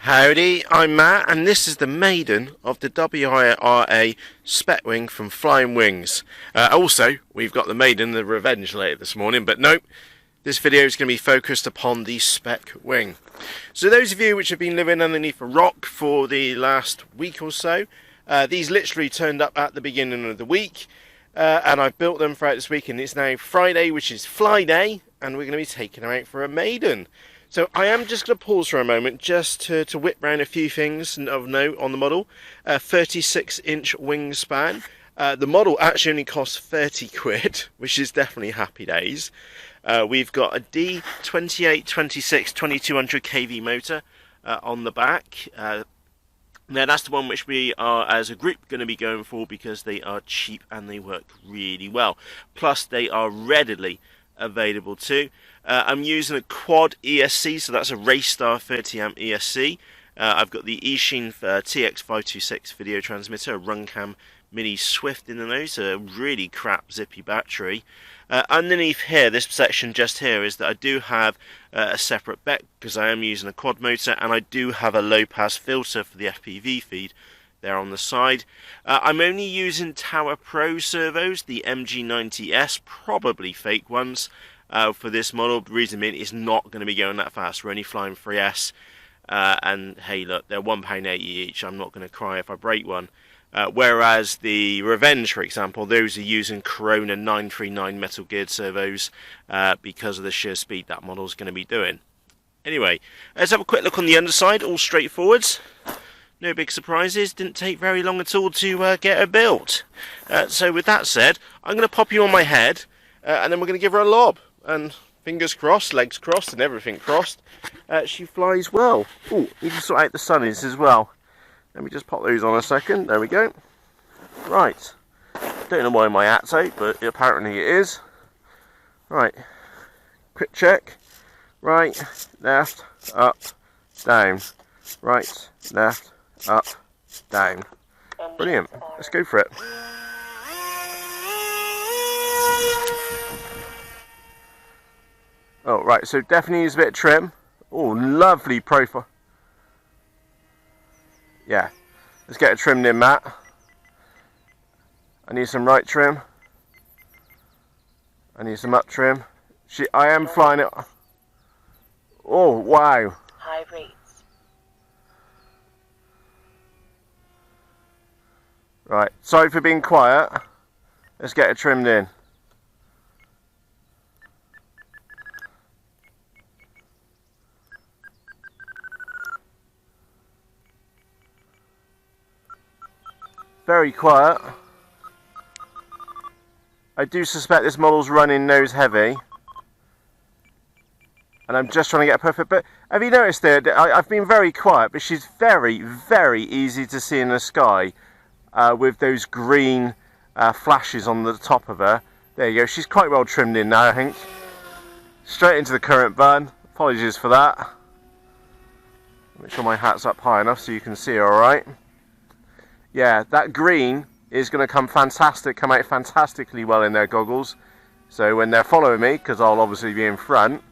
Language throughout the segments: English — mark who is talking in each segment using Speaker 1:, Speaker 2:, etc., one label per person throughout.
Speaker 1: Howdy, I'm Matt, and this is the Maiden of the WRA Spec Wing from Flying Wings. Also, we've got the Maiden, the Revenge, later this morning, but nope, this video is going to be focused upon the Spec Wing. So those of you which have been living underneath a rock for the last week or so, these literally turned up at the beginning of the week, and I've built them throughout this week, and it's now Friday, which is Fly Day, and we're going to be taking them out for a Maiden. So I am just going to pause for a moment just to whip round a few things of note on the model. 36-inch wingspan. The model actually only costs 30 quid, which is definitely happy days. We've got a D2826 2200 kV motor on the back. Now that's the one which we are as a group going to be going for because they are cheap and they work really well. Plus they are readily available too. I'm using a quad ESC, so that's a Raystar 30 amp ESC. I've got the Eachine TX526 video transmitter, a Runcam Mini Swift in the nose, a really crap zippy battery. Underneath here, this section just here, is that I do have a separate BEC because I am using a quad motor, and I do have a low pass filter for the FPV feed there on the side. I'm only using Tower Pro servos, the MG90S, probably fake ones, for this model. The reason being it's not going to be going that fast. We're only flying 3S, and hey look, they're £1.80 each. I'm not going to cry if I break one. Whereas the Revenge, for example, those are using Corona 939 metal geared servos because of the sheer speed that model is going to be doing. Anyway, let's have a quick look on the underside, all straightforwards. No big surprises, didn't take very long at all to get her built. So with that said, I'm going to pop you on my head, and then we're going to give her a lob. And fingers crossed, legs crossed and everything crossed, she flies well. Oh, you can sort out the sunnies as well. Let me just pop those on a second, there we go. Right, don't know why my hat's out, but apparently it is. Right, quick check. Right, left, up, down. Right, left, up, down. Brilliant, let's go for it. Oh, right, so definitely needs a bit of trim. Oh, lovely profile. Yeah, let's get it trimmed in, Matt. I need some right trim. I need some up trim. I am flying it. Oh, wow.
Speaker 2: High rates.
Speaker 1: Right, sorry for being quiet. Let's get it trimmed in. Very quiet. I do suspect this model's running nose heavy, and I'm just trying to get a perfect. But have you noticed there? I've been very quiet, but she's very, very easy to see in the sky with those green flashes on the top of her. There you go. She's quite well trimmed in now, I think. Straight into the current burn. Apologies for that. Make sure my hat's up high enough so you can see her all right. Yeah, that green is going to come out fantastically well in their goggles. So when they're following me, because I'll obviously be in front,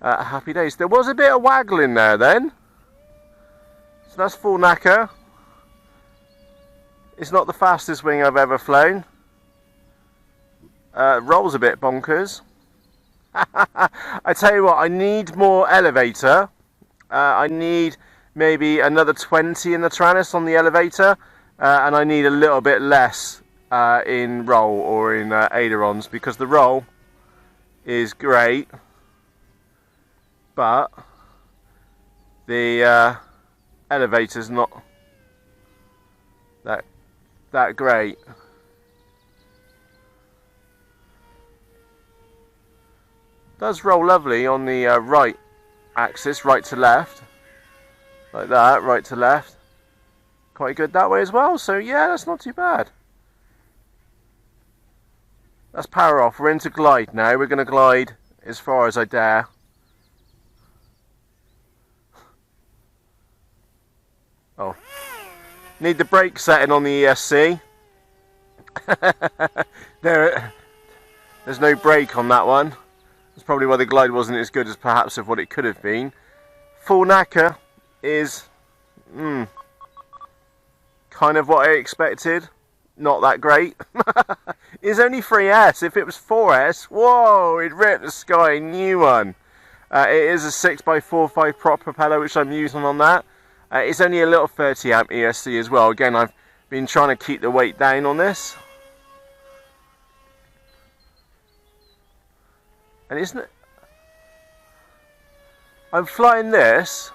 Speaker 1: happy days. There was a bit of waggle in there then. So that's full knacker. It's not the fastest wing I've ever flown. Rolls a bit bonkers. I tell you what, I need more elevator. I need maybe another 20 in the Tyrannus on the elevator. And I need a little bit less in roll or in ailerons, because the roll is great, but the elevator's not that great. Does roll lovely on the right axis, right to left, like that, right to left. Quite good that way as well, so yeah, that's not too bad. That's power off. We're into glide now. We're going to glide as far as I dare. Oh, need the brake setting on the ESC. There's no brake on that one. That's probably why the glide wasn't as good as perhaps of what it could have been. Full knacker is kind of what I expected. Not that great. It's only 3S. If it was 4S, whoa, it'd rip the sky a new one. It is a 6x45 prop propeller which I'm using on that. It's only a little 30 amp ESC as well. Again, I've been trying to keep the weight down on this. And isn't it? I'm flying this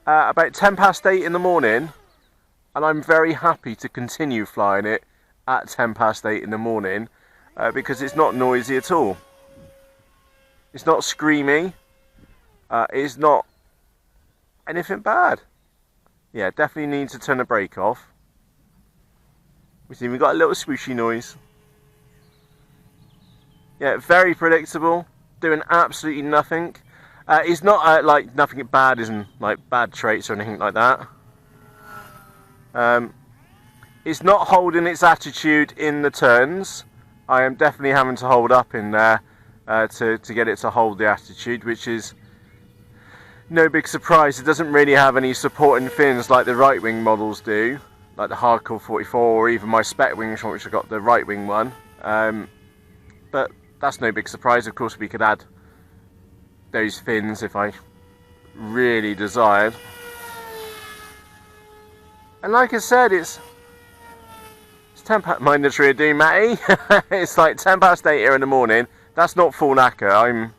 Speaker 1: about 10 past 8 in the morning, and I'm very happy to continue flying it at 10 past 8 in the morning because it's not noisy at all. It's not screamy. It's not anything bad. Yeah, definitely need to turn the brake off. We see we've got a little swooshy noise. Yeah, very predictable, doing absolutely nothing. It's not like nothing bad, isn't like bad traits or anything like that. It's not holding its attitude in the turns. I am definitely having to hold up in there to get it to hold the attitude, which is no big surprise. It doesn't really have any supporting fins like the right wing models do, like the Hardcore 44 or even my Spec Wing, which I got the right wing one. But that's no big surprise. Of course, we could add those fins if I really desired. And like I said, it's 10 past, mind the tree do, Matty. It's like 10 past 8 here in the morning. That's not full knacker. I'm,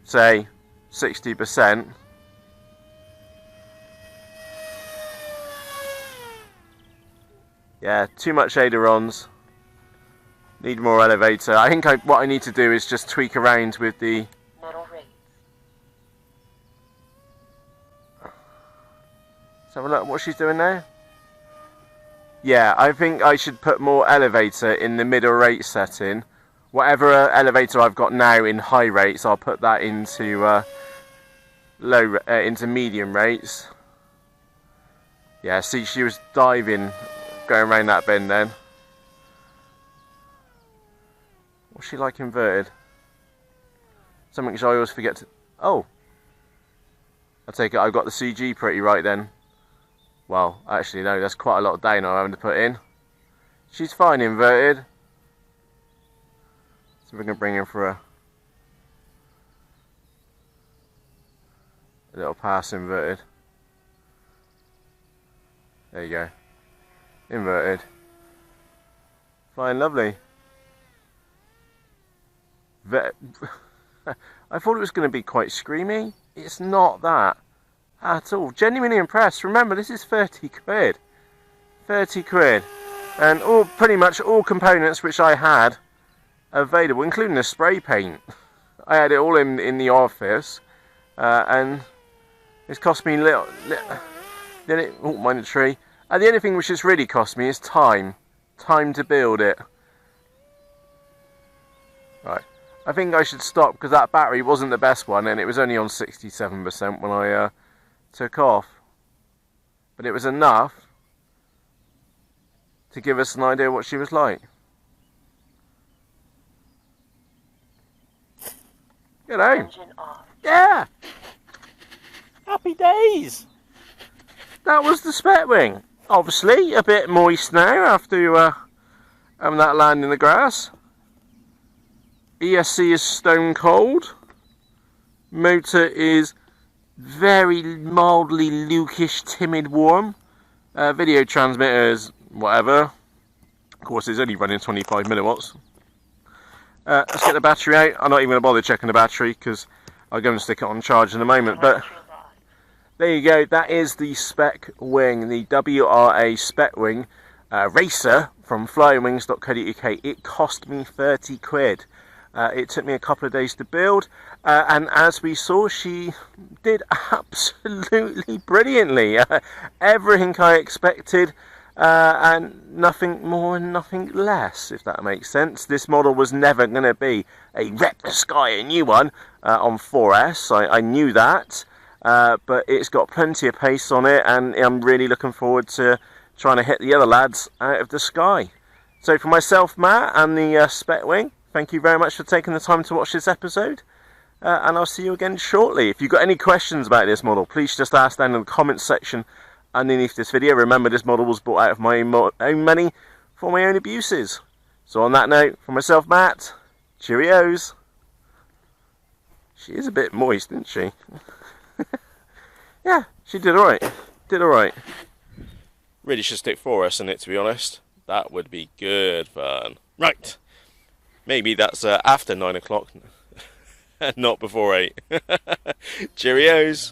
Speaker 1: say, 60%. Yeah, too much ailerons. Need more elevator. I think what I need to do is just tweak around with the Let's have a look at what she's doing now. Yeah, I think I should put more elevator in the middle rate setting. Whatever elevator I've got now in high rates, I'll put that into into medium rates. Yeah, see, she was diving, going around that bend then. What's she like inverted? Something which I always forget to... Oh! I take it I've got the CG pretty right then. Well, actually no, that's quite a lot of down I'm having to put in. She's fine inverted. So we're going to bring in for a little pass inverted. There you go. Inverted. Fine, lovely. I thought it was going to be quite screamy. It's not that at all. Genuinely impressed. Remember, this is 30 quid. 30 quid. And pretty much all components which I had available, including the spray paint. I had it all in the office. And it's cost me little oh, mind the tree. And the only thing which has really cost me is time. Time to build it. Right. I think I should stop because that battery wasn't the best one and it was only on 67% when I took off. But it was enough to give us an idea what she was like. You know. Engine off. Yeah. Happy days. That was the Spec Wing. Obviously a bit moist now after having that land in the grass. ESC is stone cold. Motor is very mildly Lukish, timid warm. Video transmitter is whatever. Of course, it's only running 25 milliwatts. Let's get the battery out. I'm not even going to bother checking the battery because I'll go and stick it on charge in a moment. But there you go. That is the Spec Wing, the WRA Spec Wing Racer from flyingwings.co.uk. It cost me 30 quid. It took me a couple of days to build, and as we saw, she did absolutely brilliantly. Everything I expected, and nothing more and nothing less, if that makes sense. This model was never going to be a rep the sky, a new one on 4S. I knew that, but it's got plenty of pace on it, and I'm really looking forward to trying to hit the other lads out of the sky. So for myself, Matt, and the Spec Wing, thank you very much for taking the time to watch this episode. and I'll see you again shortly. If you've got any questions about this model, please just ask down in the comments section underneath this video. Remember, this model was bought out of my own money for my own abuses. So on that note, for myself, Matt, cheerios. She is a bit moist, isn't she? Yeah, she did alright. Did alright. Really should stick 4S in it, to be honest. That would be good fun. Right. Maybe that's after 9 o'clock, not before 8. Cheerios.